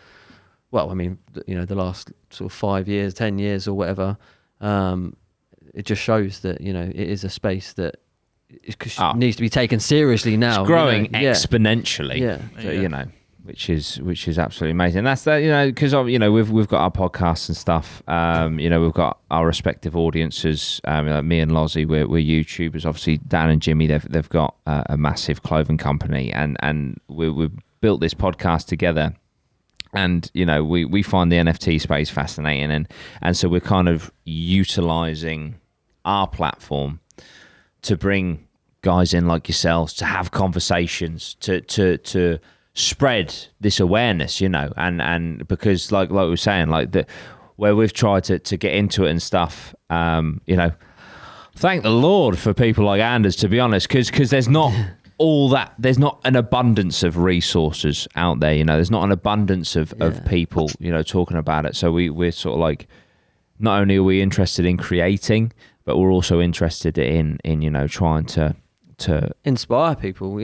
the last sort of 5 years, 10 years or whatever. It just shows that, it is a space that needs to be taken seriously now. It's growing exponentially. Which is absolutely amazing. And that's that, because we've got our podcasts and stuff. We've got our respective audiences. Like me and Lozzie, we're YouTubers. Obviously, Dan and Jimmy, they've got a massive clothing company, and we built this podcast together. And we find the NFT space fascinating, and so we're kind of utilizing our platform to bring guys in like yourselves to have conversations, to spread this awareness, and because like we were saying, like where we've tried to get into it and stuff, thank the Lord for people like Anders, to be honest, because there's not all that, there's not an abundance of resources out there, there's not an abundance of people, talking about it. So we're sort of like, not only are we interested in creating, but we're also interested in trying to inspire people,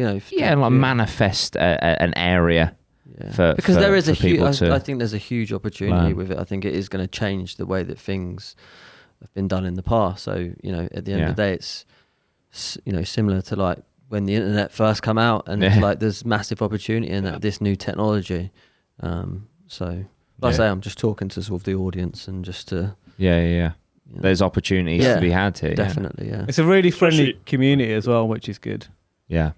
manifest an area because there is a huge. I think there's a huge opportunity with it. I think it is going to change the way that things have been done in the past. So at the end of the day, it's similar to like when the internet first come out, and it's like there's massive opportunity in this new technology. So like I say, I'm just talking to sort of the audience and just to there's opportunities to be had here. Definitely, It's a really friendly community as well, which is good. Yeah,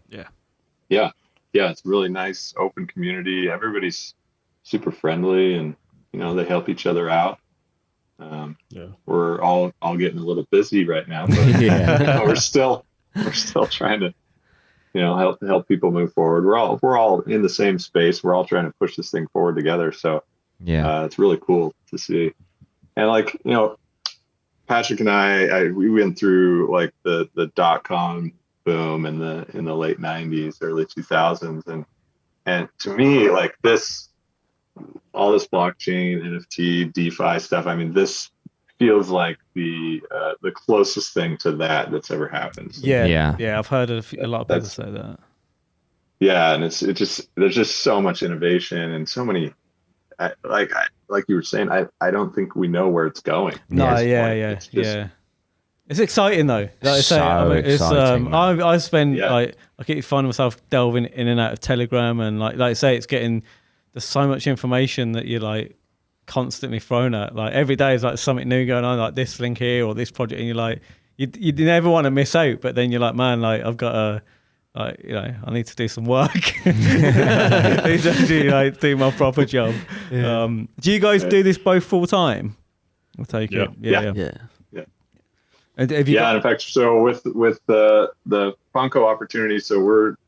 it's a really nice, open community. Everybody's super friendly, and they help each other out. We're all getting a little busy right now, but we're still trying to help people move forward. We're all in the same space. We're all trying to push this thing forward together. So it's really cool to see. And like Patrick and I we went through like the .com boom in the late 90s, early 2000s, and to me, like all this blockchain, NFT, DeFi stuff, this feels like the closest thing to that's ever happened. So, I've heard a lot of people say that. And there's just so much innovation and so many. Like you were saying, I don't think we know where it's going. No, it's exciting though. Like exciting. I spend I keep finding myself delving in and out of Telegram, and like I say, there's so much information that you're like constantly thrown at. Like every day is like something new going on, like this link here or this project, and you're like, you never want to miss out, but then you're like, man, like I've got to. I need to do some work. I need to actually do my proper job. Do you guys do this both full time? I'll take it. Yeah. And have you in fact, so with the Funko opportunity, so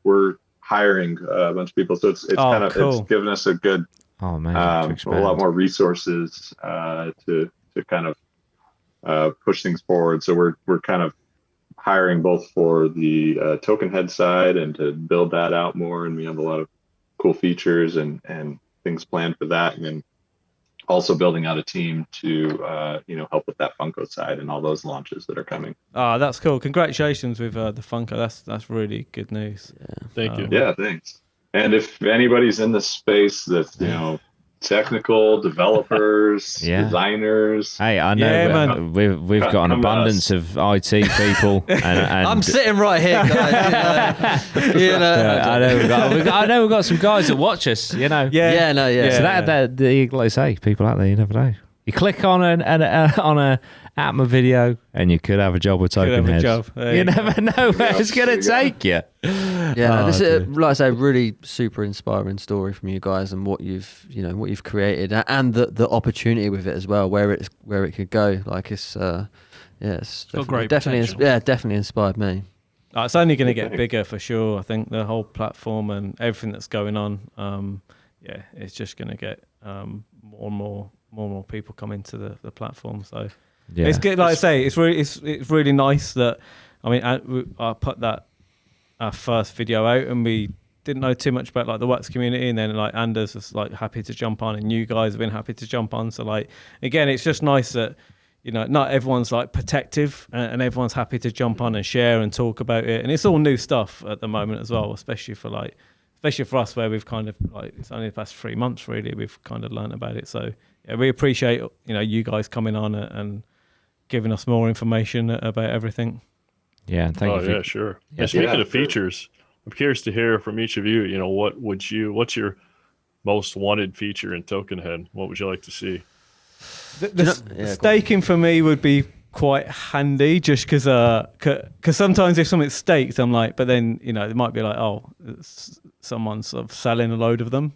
we're hiring a bunch of people. So it's it's given us a good a lot more resources to kind of push things forward. So we're kind of hiring both for the TokenHead side and to build that out more. And we have a lot of cool features and things planned for that. And then also building out a team to help with that Funko side and all those launches that are coming. That's cool. Congratulations with the Funko. That's really good news. Yeah. Thank you. Yeah, thanks. And if anybody's in this space that's technical developers, designers. Hey, I know we've got an abundance of IT people, and I'm sitting right here, guys. I know we've got some guys that watch us. So like I say, people out there, you never know. You click on an APMA video, and you could have a job with TokenHead. You never know where it's going to take you. Yeah, this is, like I say, really super inspiring story from you guys, and what you've created, and the opportunity with it as well, where it could go. Like it's definitely inspired me. It's only going to get bigger for sure. I think the whole platform and everything that's going on, it's just going to get more and more people come into the platform. So it's good. Like I say, it's really nice that I put that our first video out, and we didn't know too much about like the Wax community, and then like Anders was like happy to jump on, and you guys have been happy to jump on. So like again, it's just nice that not everyone's like protective, and everyone's happy to jump on and share and talk about it. And it's all new stuff at the moment as well, especially for us, where we've kind of like, it's only the past 3 months really we've kind of learned about it. So yeah, we appreciate you guys coming on and giving us more information about everything. Yeah, thank you. Yeah, sure. Yeah, speaking of features, I'm curious to hear from each of you. What's your most wanted feature in TokenHead? What would you like to see? The staking for me would be quite handy, just because sometimes if something's staked, I'm like, but then it might be like, someone's sort of selling a load of them.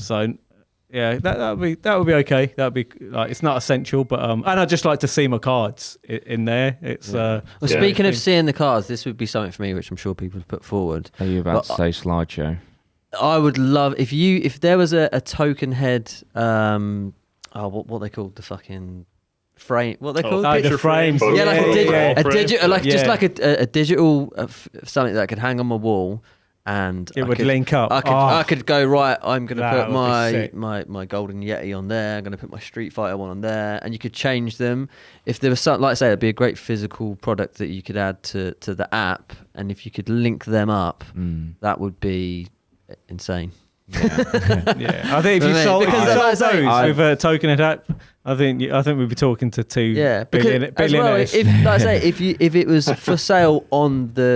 So yeah, that would be okay. That would be like, it's not essential, but and I'd just like to see my cards in there. It's speaking of seeing the cards, this would be something for me, which I'm sure people have put forward. Are you about to say slideshow? I would love if there was a TokenHead. What they called the fucking frame? What they called? The frames. Yeah, like a digital, like just like a digital something that could hang on my wall. And it would link up. I could go, right, I'm going to put my Golden Yeti on there. I'm going to put my Street Fighter one on there. And you could change them. If there was something, like I say, it'd be a great physical product that you could add to the app. And if you could link them up, that would be insane. Yeah. I think if you sold those with a TokenHead app, I think we'd be talking to billionaires. If, like I say, if it was for sale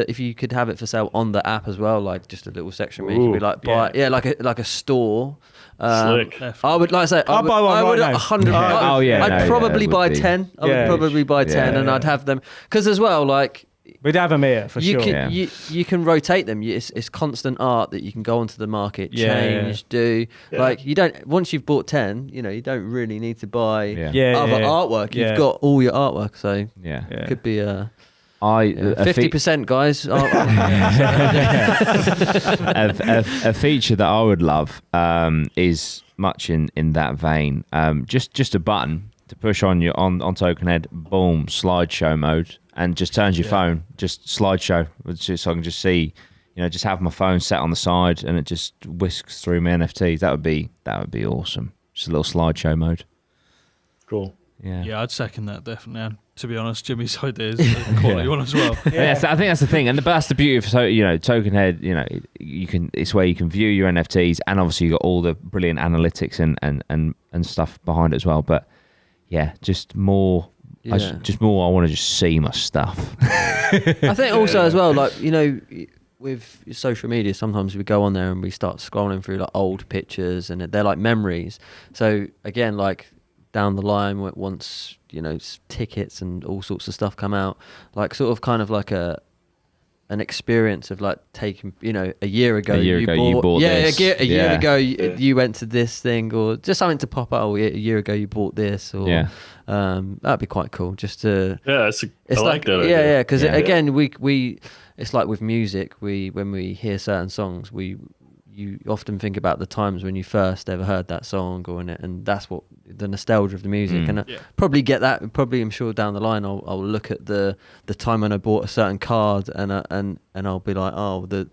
if you could have it for sale on the app as well, like just a little section where you could be like buy, like a store. Slick. I would, like I say, I'd buy one. I would right 100. I'd probably buy 10. I would probably buy 10, and I'd have them because as well, like. We'd have them here for sure. You can rotate them. It's constant art that you can go onto the market, change, do. Yeah. Like you don't. Once you've bought 10, you don't really need to buy other artwork. You've got all your artwork, so it could be 50%, guys. A feature that I would love is much in that vein. Just a button to push on TokenHead. Boom, slideshow mode. And just turns your phone, just slideshow, so I can just see, just have my phone set on the side and it just whisks through my NFTs. That would be awesome. Just a little slideshow mode. Cool. Yeah, I'd second that definitely. And to be honest, Jimmy's idea is a quality one as well. I think that's the thing, and that's the beauty of TokenHead. It's where you can view your NFTs, and obviously you got all the brilliant analytics and stuff behind it as well. But yeah, just more. I want to just see my stuff. I think also as well, like with social media, sometimes we go on there and we start scrolling through like old pictures, and they're like memories. So again, like down the line, once tickets and all sorts of stuff come out, like sort of kind of like an experience of like taking, a year ago you bought this. A year ago you went to this thing, or just something to pop out. A year ago you bought this, or that'd be quite cool. Just to I like that idea. Because again, we it's like with music. When we hear certain songs, you often think about the times when you first ever heard that song, and that's what the nostalgia of the music, and probably get that. Probably, I'm sure down the line, I'll look at the time when I bought a certain card, and I'll be like, oh, the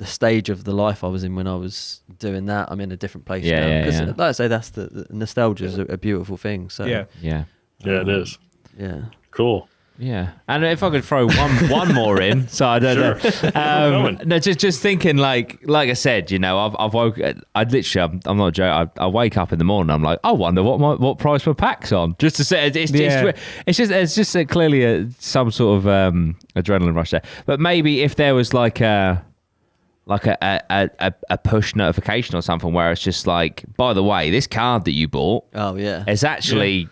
stage of the life I was in when I was doing that. I'm in a different place now. Because, like I say, that's the nostalgia is a beautiful thing. So it is. Yeah. Cool. Yeah, and if I could throw one more in, so I don't know. No, just thinking, like I said, you know, I've woke. I literally, I'm not joking. I wake up in the morning. I'm like, I wonder what price my pack's on. Just to say, it's just clearly some sort of adrenaline rush there. But maybe if there was like a push notification or something where it's just like, by the way, this card that you bought, is actually.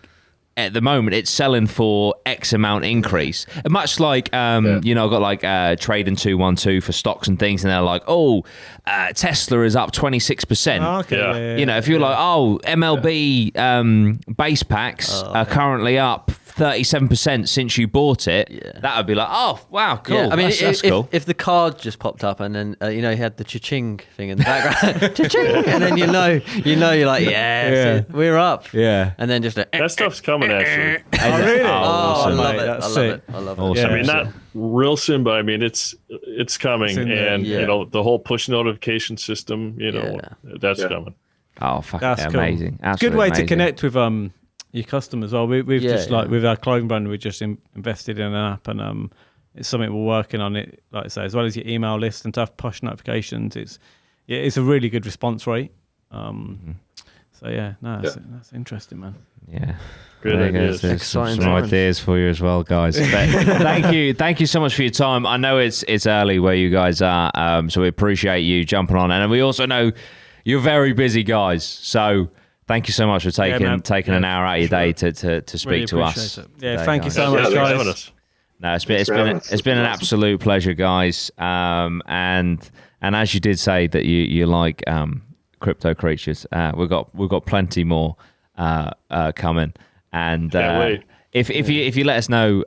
At the moment, it's selling for X amount increase. Much like, you know, I've got like Trading 212 for stocks and things, and they're like, Tesla is up 26%. Oh, okay. You know, if you're like, MLB base packs are currently up 37% since you bought it, that would be like, oh, wow, cool. Yeah, I mean, that's cool. If the card just popped up and then, you know, you had the cha-ching thing in the background, cha-ching, and then you know, you're like, we're up. Yeah. And then just that stuff's coming, actually. Oh, really? Awesome. I love it. Awesome. I mean, not real soon, but I mean, it's coming, and you know, the whole push notification system, you know, that's coming. Oh, fuck, that's amazing. Cool. Good way to connect with your customers. Well, we've just like with our clothing brand, we just invested in an app, and it's something we're working on. It, like I say, as well as your email list and stuff, push notifications. It's a really good response rate. So that's interesting, man. Yeah. Good ideas. There's some ideas for you as well, guys. Thank you so much for your time. I know it's early where you guys are, so we appreciate you jumping on, and we also know you're very busy guys. So thank you so much for taking an hour out of your day to speak really to us. It. Yeah, thank you so much, guys. No, it's been an absolute pleasure, guys. And as you did say that you like crypto creatures, we've got plenty more coming. And if you let us know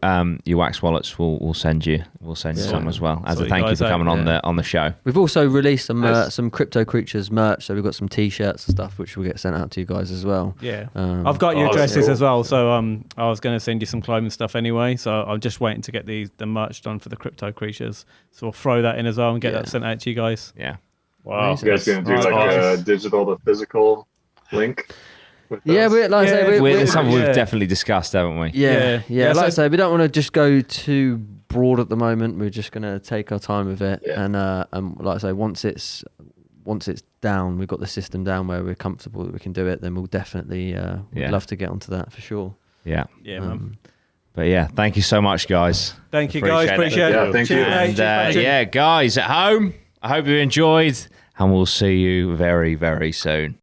your wax wallets, we'll send you some as well as a thank you for coming on the show. We've also released some crypto creatures merch, so we've got some t-shirts and stuff which will get sent out to you guys as well. Yeah, I've got your addresses as well, so I was going to send you some clothing stuff anyway, so I'm just waiting to get the merch done for the crypto creatures, so we'll throw that in as well and get that sent out to you guys. Yeah. Wow. You guys gonna do like a digital to physical link? It's something we've definitely discussed, haven't we? Yeah. Like I say, we don't want to just go too broad at the moment. We're just going to take our time with it, and like I say, once it's down, we've got the system down where we're comfortable that we can do it. Then we'll definitely we'd love to get onto that for sure. Yeah, man. But yeah, thank you so much, guys. Thank you, guys. Appreciate it. Yeah, thank you. And guys at home, I hope you enjoyed, and we'll see you very, very soon.